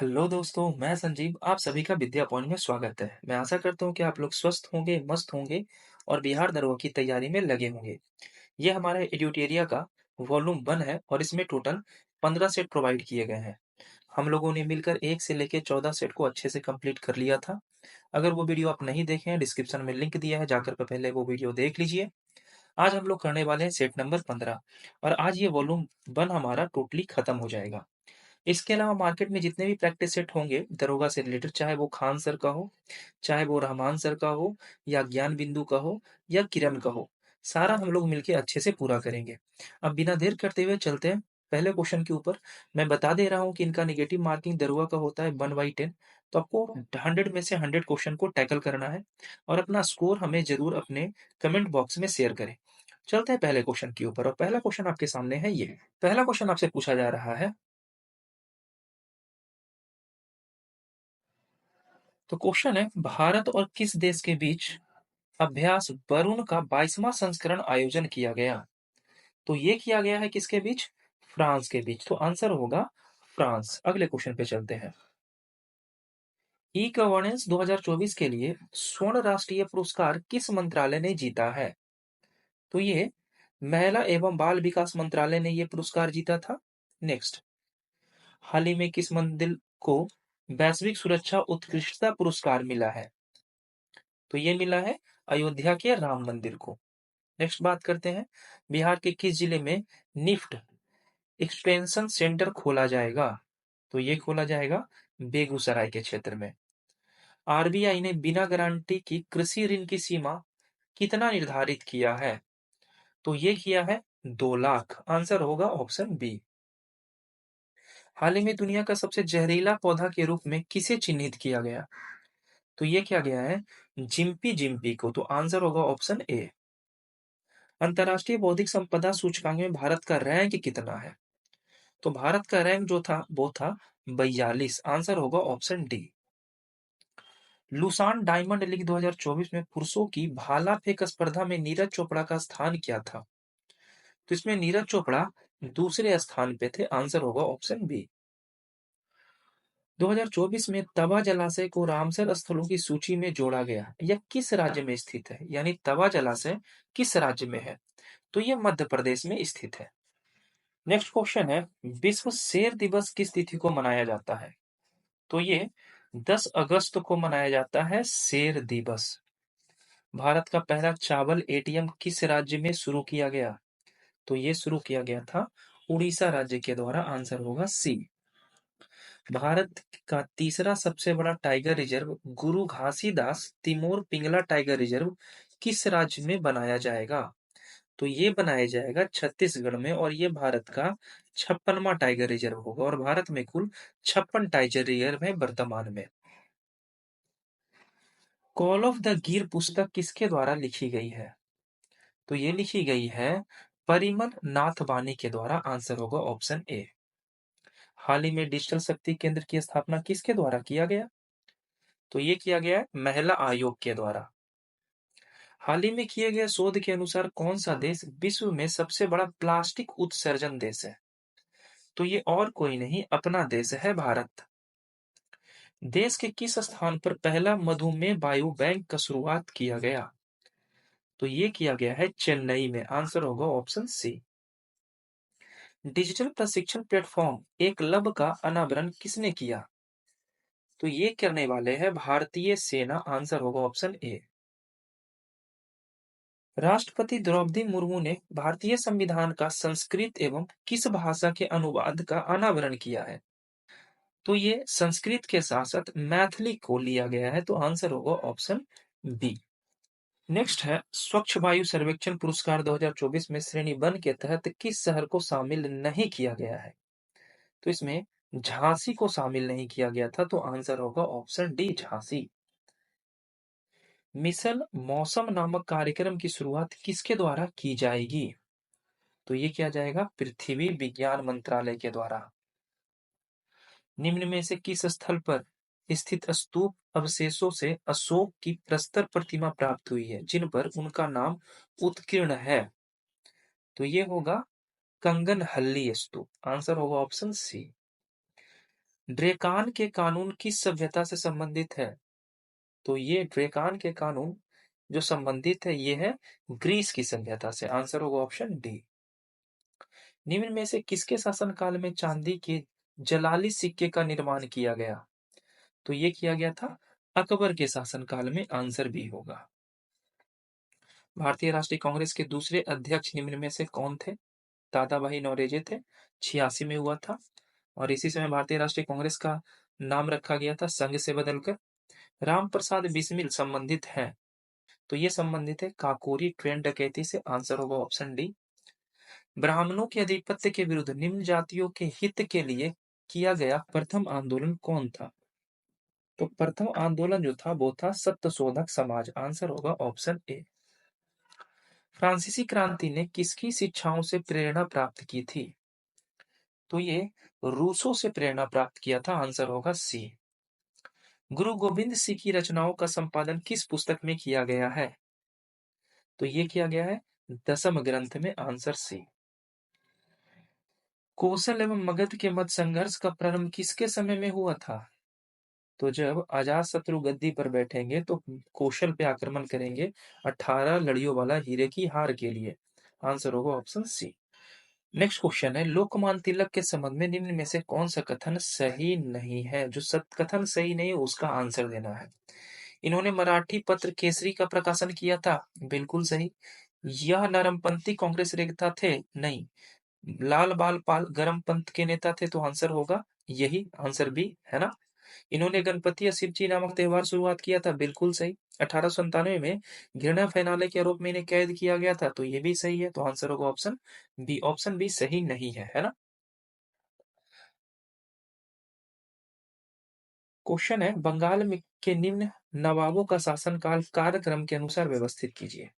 Hello दोस्तों, मैं संजीव, आप सभी का विद्या पॉइंट में स्वागत है। मैं आशा करता हूँ कि आप लोग स्वस्थ होंगे, मस्त होंगे और बिहार दरोगा की तैयारी में लगे होंगे। ये हमारे एड्यूटेरिया का वॉल्यूम 1 है और इसमें टोटल 15 सेट प्रोवाइड किए गए हैं। हम लोगों ने मिलकर 1 से लेके 14 सेट को अच्छे से कंप्लीट कर लिया था। अगर वो वीडियो आप नहीं देखे हैं, डिस्क्रिप्शन में लिंक दिया है, जाकर के पहले वो वीडियो देख लीजिए। आज हम लोग करने वाले हैं सेट नंबर 15 और आज ये वॉल्यूम 1 हमारा टोटली खत्म हो जाएगा। इसके अलावा मार्केट में जितने भी प्रैक्टिस सेट होंगे दरोगा से रिलेटेड, चाहे वो खान सर का हो, चाहे वो रहमान सर का हो, या ज्ञान बिंदु का हो, या किरण का हो, सारा हम लोग मिलके अच्छे से पूरा करेंगे। अब बिना देर करते हुए चलते हैं पहले क्वेश्चन के ऊपर। मैं बता दे रहा हूँ कि इनका निगेटिव मार्किंग दरोगा का होता है 1/10। तो आपको 100 में से 100 क्वेश्चन को टैकल करना है और अपना स्कोर हमें जरूर अपने कमेंट बॉक्स में शेयर करें। चलते हैं पहले क्वेश्चन के ऊपर और पहला क्वेश्चन आपके सामने है ये। पहला क्वेश्चन आपसे पूछा जा रहा है। तो क्वेश्चन है, भारत और किस देश के बीच अभ्यास वरुण का 22वां संस्करण आयोजन किया गया? तो ये किया गया है किसके बीच? फ्रांस के बीच। तो आंसर होगा फ्रांस। अगले क्वेश्चन पे चलते हैं। ई गवर्नेंस 2024 के लिए स्वर्ण राष्ट्रीय पुरस्कार किस मंत्रालय ने जीता है? तो ये महिला एवं बाल विकास मंत्रालय ने ये पुरस्कार जीता था। नेक्स्ट, हाल ही में किस मंदिर को वैश्विक सुरक्षा उत्कृष्टता पुरस्कार मिला है? तो ये मिला है अयोध्या के राम मंदिर को। नेक्स्ट बात करते हैं, बिहार के किस जिले में निफ्ट एक्सटेंशन सेंटर खोला जाएगा? तो ये खोला जाएगा बेगूसराय के क्षेत्र में। आरबीआई ने बिना गारंटी की कृषि ऋण की सीमा कितना निर्धारित किया है? तो ये किया है 2 लाख। आंसर होगा ऑप्शन बी। हाल ही में दुनिया का सबसे जहरीला पौधा के रूप में किसे चिन्हित किया गया? तो ये किया गया है जिम्पी जिम्पी को। तो आंसर होगा ऑप्शन ए। अंतर्राष्ट्रीय बौद्धिक संपदा सूचकांक में भारत का रैंक कितना है? तो भारत का रैंक जो था वो था 42। आंसर होगा option D. Lausanne diamond league 2024 में पुरुषों की भाला फेंक स्पर्धा में नीरज चोपड़ा का स्थान क्या था? तो इसमें नीरज चोपड़ा दूसरे स्थान पे थे। आंसर होगा ऑप्शन बी। 2024 में तवा जलाशय को रामसर स्थलों की सूची में जोड़ा गया। यह किस राज्य में स्थित है? यानी तवा जलाशय किस राज्य में है? तो यह मध्य प्रदेश में स्थित है। नेक्स्ट क्वेश्चन है, विश्व शेर दिवस किस तिथि को मनाया जाता है? तो ये 10 अगस्त को मनाया जाता है शेर दिवस। भारत का पहला चावल एटीएम किस राज्य में शुरू किया गया? तो ये शुरू किया गया था उड़ीसा राज्य के द्वारा। आंसर होगा सी। भारत का तीसरा सबसे बड़ा tiger reserve Guru Ghasidas Tamor Pingla tiger reserve किस राज्य में बनाया जाएगा? तो ये बनाया जाएगा छत्तीसगढ़ में और ये भारत का 56वां टाइगर रिजर्व होगा और भारत में कुल 56 टाइगर रिजर्व है वर्तमान में। कॉल ऑफ द गिर पुस्तक किसके द्वारा लिखी गई है? तो ये लिखी गई है परिमल नाथवानी के द्वारा। आंसर होगा ऑप्शन ए। हाल ही में डिजिटल शक्ति केंद्र की स्थापना किसके द्वारा किया गया? तो ये किया गया है महिला आयोग के द्वारा। हाल ही में किए गए शोध के अनुसार कौन सा देश विश्व में सबसे बड़ा प्लास्टिक उत्सर्जन देश है? तो ये और कोई नहीं, अपना देश है भारत। देश के किस स्थान पर पहला मधुमेह बायो बैंक का शुरुआत किया गया? तो ये किया गया है चेन्नई में। आंसर होगा ऑप्शन सी। डिजिटल प्रशिक्षण प्लेटफॉर्म एकलव्य का अनावरण किसने किया? तो ये करने वाले हैं भारतीय सेना। आंसर होगा ऑप्शन ए। राष्ट्रपति द्रौपदी मुर्मू ने भारतीय संविधान का संस्कृत एवं किस भाषा के अनुवाद का अनावरण किया है? तो ये संस्कृत के साथ साथ मैथिली को लिया गया है। तो आंसर होगा ऑप्शन बी। नेक्स्ट है, स्वच्छ वायु सर्वेक्षण पुरस्कार 2024 में श्रेणी वन के तहत किस शहर को शामिल नहीं किया गया है? तो इसमें झांसी को शामिल नहीं किया गया था। तो आंसर होगा ऑप्शन डी, झांसी। मिशन मौसम नामक कार्यक्रम की शुरुआत किसके द्वारा की जाएगी? तो ये किया जाएगा पृथ्वी विज्ञान मंत्रालय के द्वारा। निम्न में से किस स्थल पर स्थित स्तूप अवशेषों से अशोक की प्रस्तर प्रतिमा प्राप्त हुई है जिन पर उनका नाम उत्कीर्ण है? तो ये होगा कंगनहल्ली स्तूप। आंसर होगा ऑप्शन सी। ड्रेकान के कानून किस सभ्यता से संबंधित है? तो ये ड्रेकान के कानून जो संबंधित है ये है ग्रीस की सभ्यता से। आंसर होगा ऑप्शन डी। निम्न में से किसके शासनकाल में चांदी के जलाली सिक्के का निर्माण किया गया? तो ये किया गया था अकबर के शासनकाल में। आंसर बी होगा। भारतीय राष्ट्रीय कांग्रेस के दूसरे अध्यक्ष निम्न में से कौन थे? दादा भाई नौरोजी थे। 86 में हुआ था और इसी समय भारतीय राष्ट्रीय कांग्रेस का नाम रखा गया था संघ से बदलकर। राम प्रसाद बिस्मिल संबंधित है? तो ये संबंधित है काकोरी ट्रेन डकैती से। आंसर होगा ऑप्शन डी। ब्राह्मणों के आधिपत्य के विरुद्ध निम्न जातियों के हित के लिए किया गया प्रथम आंदोलन कौन था? तो प्रथम आंदोलन जो था वो था सत्यशोधक समाज। आंसर होगा ऑप्शन ए। फ्रांसीसी क्रांति ने किसकी शिक्षाओं से प्रेरणा प्राप्त की थी? तो ये रूसो से प्रेरणा प्राप्त किया था। आंसर होगा सी। गुरु गोविंद सिंह की रचनाओं का संपादन किस पुस्तक में किया गया है? तो ये किया गया है दसम ग्रंथ में। Answer C. कौशल एवं मगध के मध्य संघर्ष का प्रारंभ किसके समय में हुआ था? तो जब अजातशत्रु गद्दी पर बैठेंगे तो कौशल पे आक्रमण करेंगे 18 लड़ियों वाला हीरे की हार के लिए। आंसर होगा ऑप्शन सी। नेक्स्ट क्वेश्चन है लोकमान्य तिलक के संबंध में निम्न में से कौन सा कथन सही नहीं है? जो कथन सही नहीं है उसका आंसर देना है। इन्होंने मराठी पत्र केसरी का प्रकाशन किया था। बिल्कुल सही। यह नरमपंथी कांग्रेस नेता थे? नहीं। लाल बाल पाल गरम पंथ के नेता थे। तो आंसर होगा यही। आंसर बी है ना। इन्होंने गणपति या शिवजी नामक त्योहार शुरुआत किया था। बिल्कुल सही। 1897 में घृणा फैलाने के आरोप में इन्हें कैद किया गया था। तो ये भी सही है। तो आंसर होगा ऑप्शन बी। ऑप्शन बी सही नहीं है ना। क्वेश्चन है बंगाल में के निम्न नवाबों का शासनकाल कार्यक्रम के अनुसार व्यवस्थित कीजिए।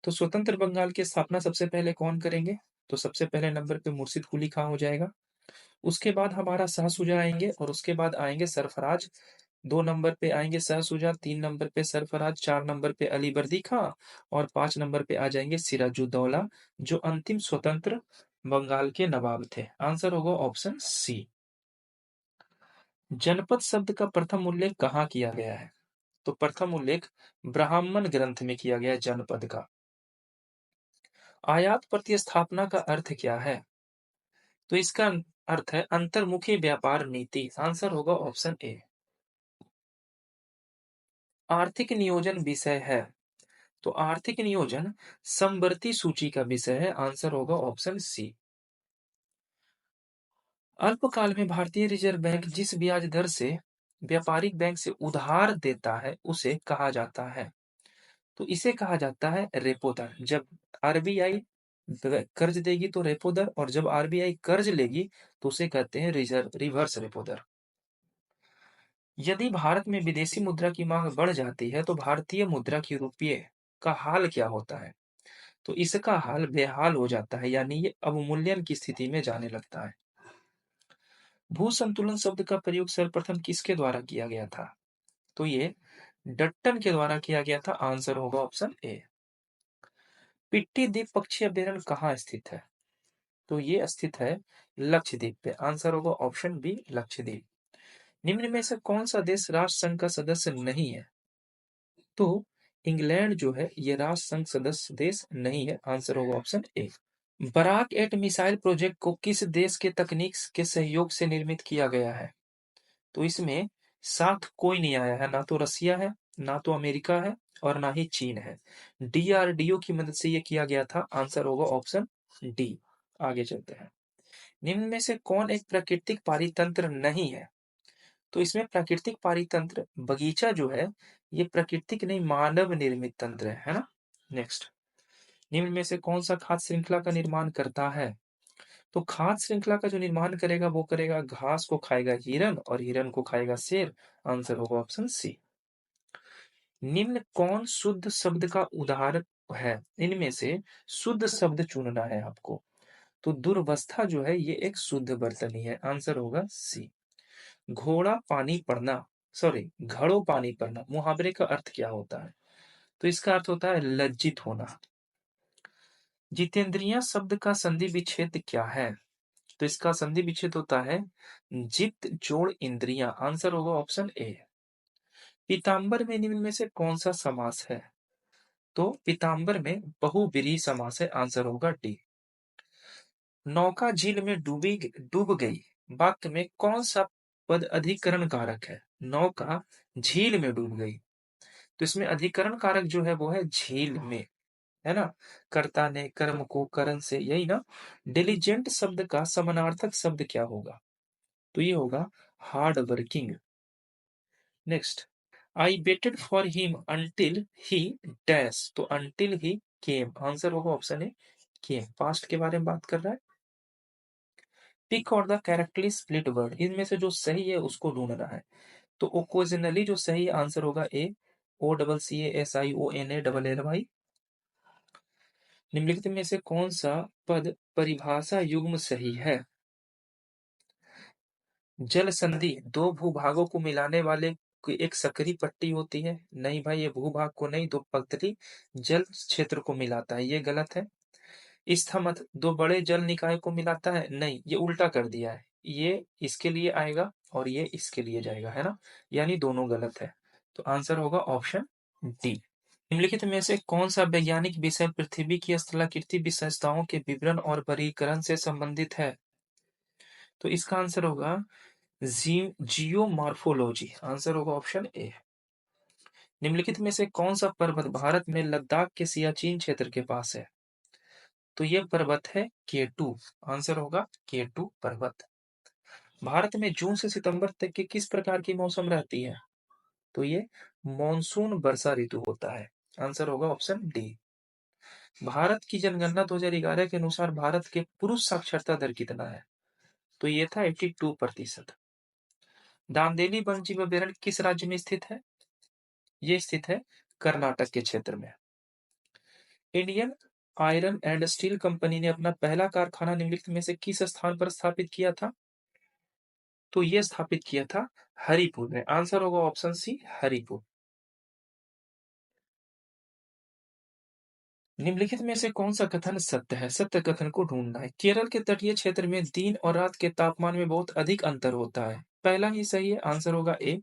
तो स्वतंत्र बंगाल की स्थापना सबसे पहले कौन करेंगे? तो सबसे पहले नंबर पे मुर्शिद कुली खां हो जाएगा। उसके बाद हमारा शाह सुजा आएंगे और उसके बाद आएंगे सरफराज। 2 नंबर पे आएंगे शाह सुजा, 3 नंबर पे सरफराज, 4 नंबर पे अली वर्दी खां और 5 नंबर पे आ जाएंगे सिराजुद्दौला जो अंतिम स्वतंत्र बंगाल के नवाब थे। आंसर होगा ऑप्शन सी। जनपद शब्द का प्रथम उल्लेख कहाँ किया गया है? तो प्रथम उल्लेख ब्राह्मण ग्रंथ में किया गया है जनपद का। आयात प्रतिस्थापना का अर्थ क्या है? तो इसका अर्थ है अंतर्मुखी व्यापार नीति। आंसर होगा ऑप्शन ए। आर्थिक नियोजन विषय है? तो आर्थिक नियोजन समवर्ती सूची का विषय है। आंसर होगा ऑप्शन सी। अल्पकाल में भारतीय रिजर्व बैंक जिस ब्याज दर से व्यापारिक बैंक से उधार देता है उसे कहा जाता है? तो इसे कहा जाता है रेपो दर। जब आरबीआई कर्ज देगी तो रेपो दर और जब आरबीआई कर्ज लेगी तो उसे कहते हैं रिजर्व रिवर्स रेपो दर। यदि भारत में विदेशी मुद्रा की मांग बढ़ जाती है तो भारतीय मुद्रा की रुपये का हाल क्या होता है? तो इसका हाल बेहाल हो जाता है यानी ये अवमूल्यन की स्थिति में जाने लगता है। भू संतुलन शब्द का प्रयोग सर्वप्रथम किसके द्वारा किया गया था? तो ये डट्टन के द्वारा किया गया था। आंसर होगा ऑप्शन ए। पिट्टी द्वीप पक्षी अभ्यारण्य कहाँ स्थित है? तो ये स्थित है लक्षद्वीप पे। आंसर होगा ऑप्शन बी लक्षद्वीप। निम्न में से कौन सा देश राष्ट्र संघ का सदस्य नहीं है? तो इंग्लैंड जो है ये राष्ट्र संघ सदस्य देश नहीं है। आंसर होगा option A. Barak eight missile project को किस देश के तकनीक के सहयोग से निर्मित किया गया है? तो इसमें साथ कोई नहीं आया है। ना तो रसिया है, ना तो अमेरिका है और ना ही चीन है। डीआरडीओ की मदद से ये किया गया था। आंसर होगा ऑप्शन डी। आगे चलते हैं। निम्न में से कौन एक प्राकृतिक पारितंत्र नहीं है? तो इसमें प्राकृतिक पारितंत्र बगीचा जो है ये प्राकृतिक नहीं मानव निर्मित तंत्र है ना। नेक्स्ट, निम्न में से कौन सा खाद्य श्रृंखला का निर्माण करता है? तो खाद्य श्रृंखला का जो निर्माण करेगा वो करेगा घास को खाएगा हिरन और हिरन को खाएगा शेर। आंसर होगा ऑप्शन सी। निम्न कौन शुद्ध शब्द का उदाहरण है? इनमें से शुद्ध शब्द चुनना है आपको। तो दुर्वस्था जो है ये एक शुद्ध वर्तनी है। आंसर होगा सी। घोड़ा पानी पड़ना, सॉरी घड़ों पानी पड़ना मुहावरे का अर्थ क्या होता है? तो इसका अर्थ होता है लज्जित होना। जितेंद्रिया शब्द का संधि विच्छेद क्या है? तो इसका संधि विच्छेद होता है जित जोड़ इंद्रियां। आंसर होगा ऑप्शन ए। पीताम्बर में निम्न में से कौन सा समास है? तो पीताम्बर में बहुव्रीहि समास है। आंसर होगा डी। नौका झील में डूब गई वाक्य में कौन सा पद अधिकरण कारक है? नौका झील में डूब गई, तो इसमें अधिकरण कारक जो है वो है झील में, है ना। कर्ता ने कर्म को करण से, यही ना। डिलीजेंट शब्द का समानार्थक शब्द क्या होगा? तो ये होगा hard working. Next, I waited for him until he dash, तो अंटिल ही केम। आंसर होगा ऑप्शन ए केम। पास्ट के बारे में बात कर रहा है। पिक और द कैरेक्टरली स्प्लिट वर्ड, इनमें से जो सही है उसको ढूंढना है। तो ओकेजनली जो सही आंसर होगा ए, OCCASIONALLY। निम्नलिखित में से कौन सा पद परिभाषा युग्म सही है? जल संधि दो भूभागों को मिलाने वाले की एक सकरी पट्टी होती है। नहीं भाई, ये भूभाग को नहीं, दो पतली जल क्षेत्र को मिलाता है, ये गलत है। स्थमत दो बड़े जल निकाय को मिलाता है। नहीं, ये उल्टा कर दिया है, ये इसके लिए आएगा और ये इसके लिए जाएगा, है ना। यानी दोनों गलत है। तो आंसर होगा ऑप्शन डी। निम्नलिखित में से कौन सा वैज्ञानिक विषय पृथ्वी की स्थलाकृति विशेषताओं के विवरण और वर्गीकरण से संबंधित है? तो इसका आंसर होगा जियोमॉर्फोलॉजी। आंसर होगा ऑप्शन ए। निम्नलिखित में से कौन सा पर्वत भारत में लद्दाख के सियाचिन क्षेत्र के पास है? तो ये पर्वत है केटू। आंसर होगा केटू पर्वत। भारत में जून से सितंबर तक के किस प्रकार की मौसम रहती है? तो ये मॉनसून वर्षा ऋतु होता है। आंसर होगा ऑप्शन डी। भारत की जनगणना 2011 के अनुसार भारत के पुरुष साक्षरता दर कितना है? तो ये था 82%। दांदेली वन्य जीव अभ्यारण्य किस राज्य में स्थित है? ये स्थित है कर्नाटक के क्षेत्र में। Indian iron and steel company ने अपना पहला कारखाना निम्नलिखित में से किस स्थान पर स्थापित किया था? तो ये स्थापित किया था हरिपुर में। आंसर होगा ऑप्शन सी हरिपुर। निम्नलिखित में से कौन सा कथन सत्य है? सत्य कथन को ढूंढना है। केरल के तटीय क्षेत्र में दिन और रात के तापमान में बहुत अधिक अंतर होता है। पहला ही सही है। आंसर होगा ए।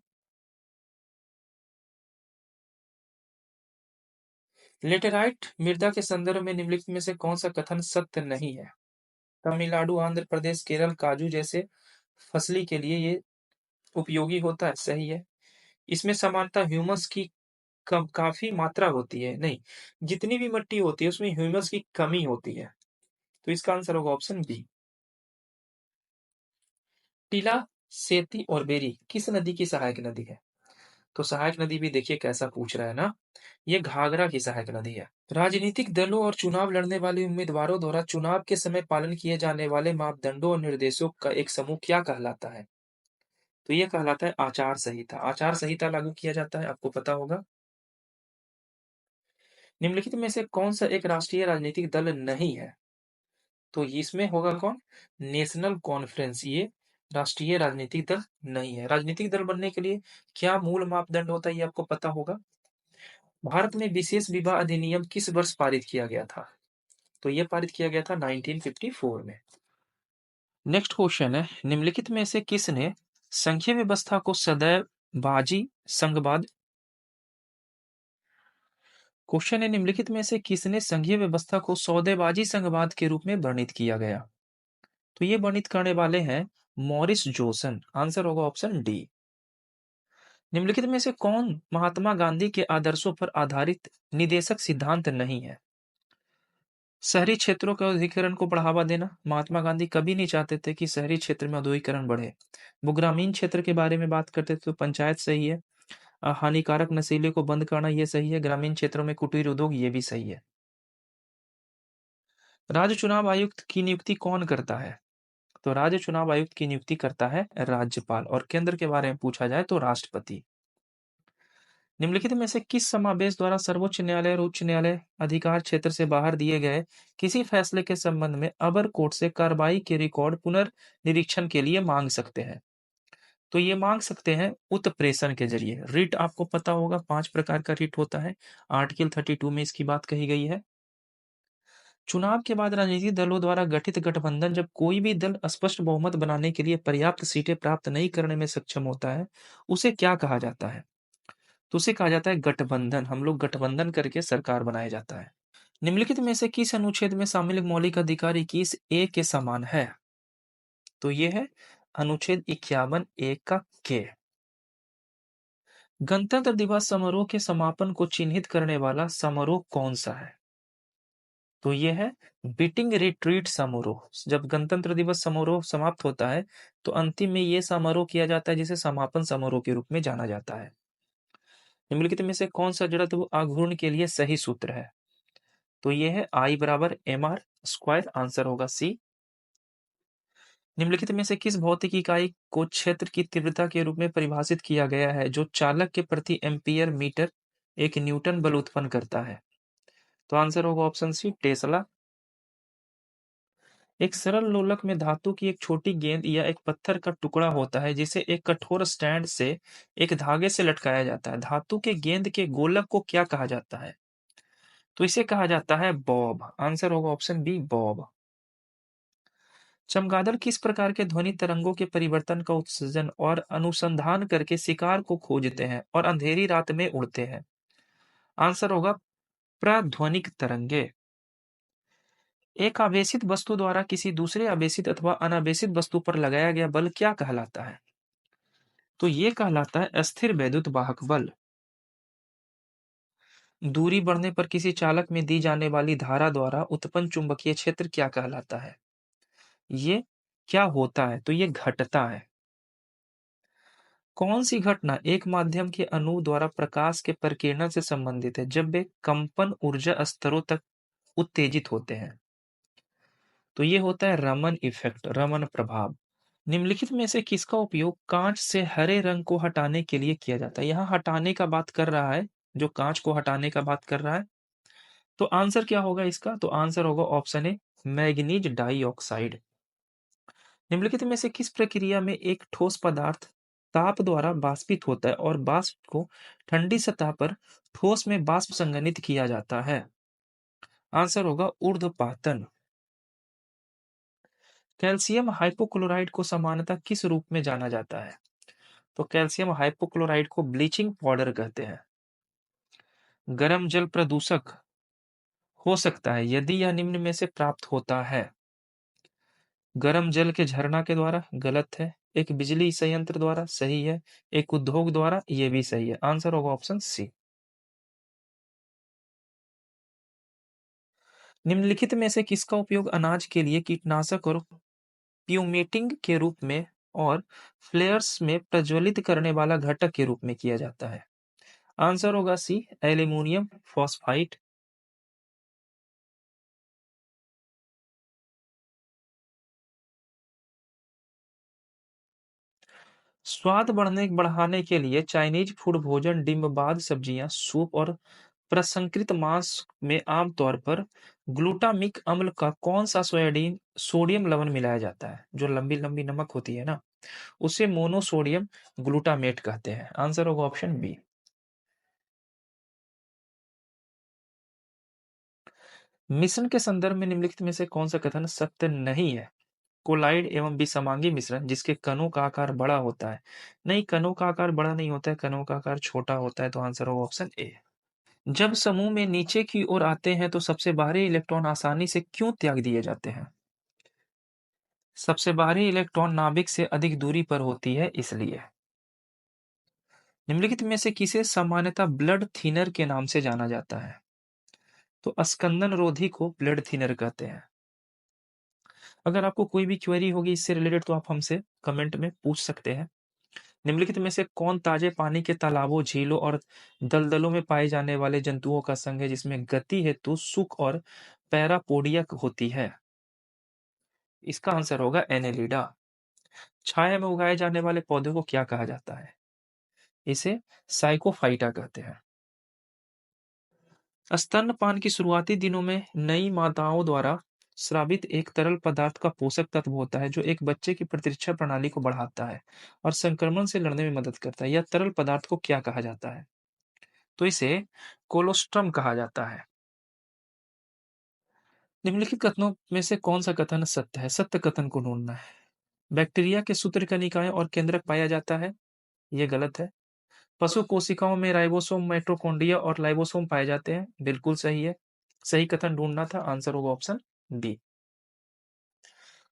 लेटेराइट मृदा के संदर्भ में निम्नलिखित में से कौन सा कथन सत्य नहीं है? तमिलनाडु, आंध्र प्रदेश, केरल काजू जैसे फसली के लिए ये उपयोगी होता है। सही है। इसमें समानता ह्यूमस की काफी मात्रा होती है। नहीं, जितनी भी मिट्टी होती है उसमें ह्यूमस की कमी होती है। तो इसका आंसर होगा ऑप्शन बी। टीला, सेती और बेरी किस नदी की सहायक नदी है? तो सहायक नदी भी देखिए कैसा पूछ रहा है ना, ये घाघरा की सहायक नदी है। राजनीतिक दलों और चुनाव लड़ने वाले उम्मीदवारों द्वारा चुनाव के समय पालन किए जाने वाले मापदंडों और निर्देशों का एक समूह क्या कहलाता है? तो ये कहलाता है आचार संहिता। आचार संहिता लागू किया जाता है, आपको पता होगा। निम्नलिखित में से कौन सा एक राष्ट्रीय राजनीतिक दल नहीं है? तो इसमें होगा कौन? National conference. ये राष्ट्रीय राजनीतिक दल नहीं है। राजनीतिक दल बनने के लिए क्या मूल मापदंड होता है, ये आपको पता होगा। भारत में विशेष विवाह अधिनियम किस वर्ष पारित किया गया था? तो ये पारित किया गया था 1954 में। नेक्स्ट क्वेश्चन है, निम्नलिखित में से किसने संघीय व्यवस्था को सदैव बाजी संघवाद क्वेश्चन है, निम्नलिखित में से किसने संघीय व्यवस्था को सौदेबाजी संघवाद के रूप में वर्णित किया गया? तो ये वर्णित करने वाले हैं मॉरिस जोसन। आंसर होगा ऑप्शन डी। निम्नलिखित में से कौन महात्मा गांधी के आदर्शों पर आधारित निदेशक सिद्धांत नहीं है? शहरी क्षेत्रों के औद्योगिकरण को बढ़ावा देना। महात्मा गांधी कभी नहीं चाहते थे कि शहरी क्षेत्र में औद्योगिकरण बढ़े। वो ग्रामीण क्षेत्र के बारे में बात करते थे, तो पंचायत सही है। हानिकारक नशीले को बंद करना, ये सही है। ग्रामीण क्षेत्रों में कुटीर उद्योग, ये भी सही है। राज्य चुनाव आयुक्त की नियुक्ति कौन करता है? तो राज्य चुनाव आयुक्त की नियुक्ति करता है राज्यपाल, और केंद्र के बारे में पूछा जाए तो राष्ट्रपति। निम्नलिखित में से किस समावेश द्वारा सर्वोच्च न्यायालय और उच्च न्यायालय अधिकार क्षेत्र से बाहर दिए गए किसी फैसले के संबंध में अपर कोर्ट से कार्रवाई के रिकॉर्ड पुनर्निरीक्षण के लिए मांग सकते हैं? तो ये मांग सकते हैं उत्प्रेषण के जरिए। रिट आपको पता होगा, 5 प्रकार का रिट होता है। आर्टिकल 32 में इसकी बात कही गई है। चुनाव के बाद राजनीतिक दलों द्वारा गठित गठबंधन जब कोई भी दल स्पष्ट बहुमत बनाने के लिए पर्याप्त सीटें प्राप्त नहीं करने में सक्षम होता है, उसे क्या कहा जाता है? तो उसे कहा जाता है गठबंधन। हम लोग गठबंधन करके सरकार बनाया जाता है। निम्नलिखित में से किस अनुच्छेद में शामिल मौलिक अधिकार 21A के समान है? तो ये है अनुच्छेद 51A का के। गणतंत्र दिवस समारोह के समापन को चिन्हित करने वाला समारोह कौन सा है? तो ये है बीटिंग रिट्रीट समारोह। जब गणतंत्र दिवस समारोह समाप्त होता है तो अंतिम में ये समारोह किया जाता है जिसे समापन समारोह के रूप में जाना जाता है। निम्नलिखित में से कौन सा जड़त्व आघूर्ण के लिए सही सूत्र है? तो ये है I बराबर mr²। आंसर होगा सी। निम्नलिखित में से किस भौतिक इकाई को क्षेत्र की तीव्रता के रूप में परिभाषित किया गया है जो चालक के प्रति एम्पियर मीटर एक न्यूटन बल उत्पन्न करता है? तो आंसर होगा ऑप्शन सी, टेस्ला। एक सरल लोलक में धातु की एक छोटी गेंद या एक पत्थर का टुकड़ा होता है जिसे एक कठोर स्टैंड से एक धागे से लटकाया जाता है। धातु के गेंद के गोलक को क्या कहा जाता है? तो इसे कहा जाता है बॉब। आंसर होगा ऑप्शन बी, बॉब। चमगादड़ किस प्रकार के ध्वनि तरंगों के परिवर्तन का उत्सर्जन और अनुसंधान करके शिकार को खोजते हैं और अंधेरी रात में उड़ते हैं? आंसर होगा प्रध्वनिक तरंगे। एक आवेशित वस्तु द्वारा किसी दूसरे आवेशित अथवा अनावेशित वस्तु पर लगाया गया बल क्या कहलाता है? तो ये कहलाता है स्थिर वैद्युत वाहक बल। दूरी बढ़ने पर किसी चालक में दी जाने वाली धारा द्वारा उत्पन्न चुंबकीय क्षेत्र क्या कहलाता है? ये क्या होता है? तो ये घटता है। कौन सी घटना एक माध्यम के अणु द्वारा प्रकाश के प्रकीर्णन से संबंधित है जब वे कंपन ऊर्जा स्तरों तक उत्तेजित होते हैं? तो ये होता है रमन इफेक्ट, रमन प्रभाव। निम्नलिखित में से किसका उपयोग कांच से हरे रंग को हटाने के लिए किया जाता है? यहाँ हटाने का बात कर रहा है, जो कांच को हटाने का बात कर रहा है। तो आंसर क्या होगा इसका? तो आंसर होगा ऑप्शन ए, मैग्नीज डाइऑक्साइड। निम्नलिखित में से किस प्रक्रिया में एक ठोस पदार्थ ताप द्वारा बाष्पित होता है और वाष्प को ठंडी सतह पर ठोस में वाष्प संघनित किया जाता है? आंसर होगा ऊर्ध्वपातन। कैल्शियम हाइपोक्लोराइट को सामान्यतः किस रूप में जाना जाता है? तो कैल्शियम हाइपोक्लोराइट को ब्लीचिंग पाउडर कहते हैं। गर्म जल प्रदूषक हो सकता है यदि यह निम्न में से प्राप्त होता है। गर्म जल के झरना के द्वारा, गलत है। एक बिजली संयंत्र द्वारा, सही है। एक उद्योग द्वारा, ये भी सही है। आंसर होगा ऑप्शन सी। निम्नलिखित में से किसका उपयोग अनाज के लिए कीटनाशक और प्यूमेटिंग के रूप में और फ्लेयर्स में प्रज्वलित करने वाला घटक के रूप में किया जाता है? आंसर होगा सी, एल्यूमिनियम फॉस्फाइड। स्वाद बढ़ाने के लिए चाइनीज फूड भोजन डिम्बाद सब्जियां, सूप और प्रसंस्कृत मांस में आमतौर पर ग्लूटामिक अम्ल का कौन सा सोडियम लवण मिलाया जाता है? जो लंबी लंबी नमक होती है ना, उसे मोनोसोडियम ग्लूटामेट कहते हैं। आंसर होगा ऑप्शन बी। मिश्रण के संदर्भ में निम्नलिखित में से कौन सा कथन सत्य नहीं है? कोलाइड एवं विसमांगी मिश्रण जिसके कणों का आकार बड़ा होता है। नहीं, कणों का आकार बड़ा नहीं होता है, कणों का आकार छोटा होता है। तो आंसर होगा ऑप्शन ए। जब समूह में नीचे की ओर आते हैं तो सबसे बाहरी इलेक्ट्रॉन आसानी से क्यों त्याग दिए जाते हैं? सबसे बाहरी इलेक्ट्रॉन नाभिक से अधिक दूरी पर होती है, इसलिए। निम्नलिखित में से किसे सामान्यतः ब्लड थिनर के नाम से जाना जाता है? तो अस्कंदन रोधी को ब्लड थिनर कहते हैं। अगर आपको कोई भी क्वेरी होगी इससे रिलेटेड तो आप हमसे कमेंट में पूछ सकते हैं। निम्नलिखित में से कौन ताजे पानी के तालाबों, झीलों और दलदलों में पाए जाने वाले जंतुओं का संघ है जिसमें गति हेतु सुख और पैरापोडिया होती है? इसका आंसर होगा एनेलिडा। छाया में उगाए जाने वाले पौधे को क्या कहा जाता है? इसे साइकोफाइटा कहते हैं। स्तनपान की शुरुआती दिनों में नई माताओं द्वारा स्रावित एक तरल पदार्थ का पोषक तत्व होता है जो एक बच्चे की प्रतिरक्षा प्रणाली को बढ़ाता है और संक्रमण से लड़ने में मदद करता है। यह तरल पदार्थ को क्या कहा जाता है? तो इसे कोलोस्ट्रम कहा जाता है। निम्नलिखित कथनों में से कौन सा कथन सत्य है? सत्य कथन को ढूंढना है। बैक्टीरिया के सूत्रकनिकाएं और केंद्रक पाया जाता है, ये गलत है। पशु कोशिकाओं में राइबोसोम, माइटोकॉन्ड्रिया और लाइबोसोम पाए जाते हैं, बिल्कुल सही है। सही कथन ढूंढना था, आंसर होगा ऑप्शन बी।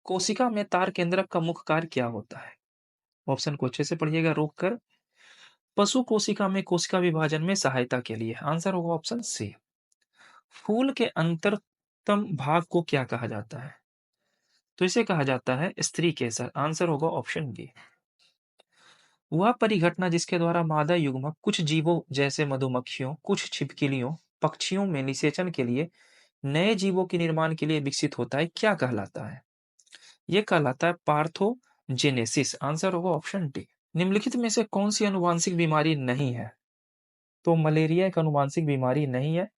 कोशिका में तार केंद्रक का मुख्य कार्य क्या होता है? ऑप्शन को अच्छे से पढ़िएगा रोक कर। पशु कोशिका में कोशिका विभाजन में सहायता के लिए, आंसर होगा ऑप्शन सी। फूल के अंतरतम भाग को क्या कहा जाता है? तो इसे कहा जाता है स्त्री केसर, आंसर होगा ऑप्शन बी। वह परिघटना जिसके द्वारा मादा युग्मक कुछ जीवों जैसे मधुमक्खियों, कुछ छिपकलियों, पक्षियों में निषेचन के लिए, नए जीवों के निर्माण के लिए विकसित होता है, क्या कहलाता है? यह कहलाता है पार्थोजेनेसिस, आंसर होगा ऑप्शन डी। निम्नलिखित में से कौन सी अनुवांशिक बीमारी नहीं है? तो मलेरिया एक अनुवांशिक बीमारी नहीं है।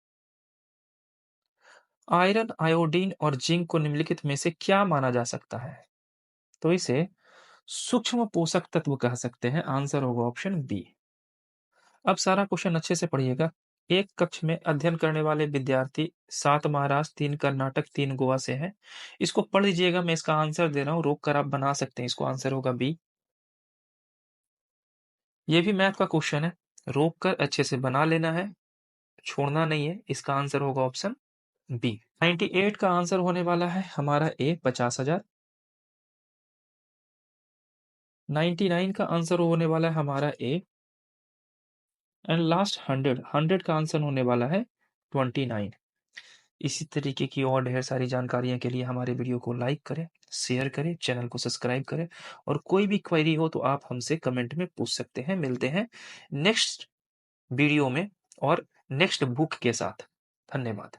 आयरन, आयोडीन और जिंक को निम्नलिखित में से क्या माना जा सकता है? तो इसे सूक्ष्म पोषक तत्व कह सकते हैं, आंसर होगा ऑप्शन बी। अब सारा क्वेश्चन अच्छे से पढ़िएगा। एक कक्ष में अध्ययन करने वाले विद्यार्थी 7 महाराष्ट्र, 3 कर्नाटक, 3 गोवा से हैं। इसको पढ़ लीजिएगा, मैं इसका आंसर दे रहा हूँ, रोक कर आप बना सकते हैं इसको, आंसर होगा बी। ये भी मैथ का क्वेश्चन है, रोक कर अच्छे से बना लेना है, छोड़ना नहीं है। इसका आंसर होगा ऑप्शन बी। 98 का आंसर होने वाला है हमारा ए, 50,000। 99 का आंसर होने वाला है हमारा ए, एंड लास्ट 100 का आंसर होने वाला है 29। इसी तरीके की और ढेर सारी जानकारियों के लिए हमारे वीडियो को लाइक करें, शेयर करें, चैनल को सब्सक्राइब करें, और कोई भी क्वेरी हो तो आप हमसे कमेंट में पूछ सकते हैं। मिलते हैं नेक्स्ट वीडियो में और नेक्स्ट बुक के साथ। धन्यवाद।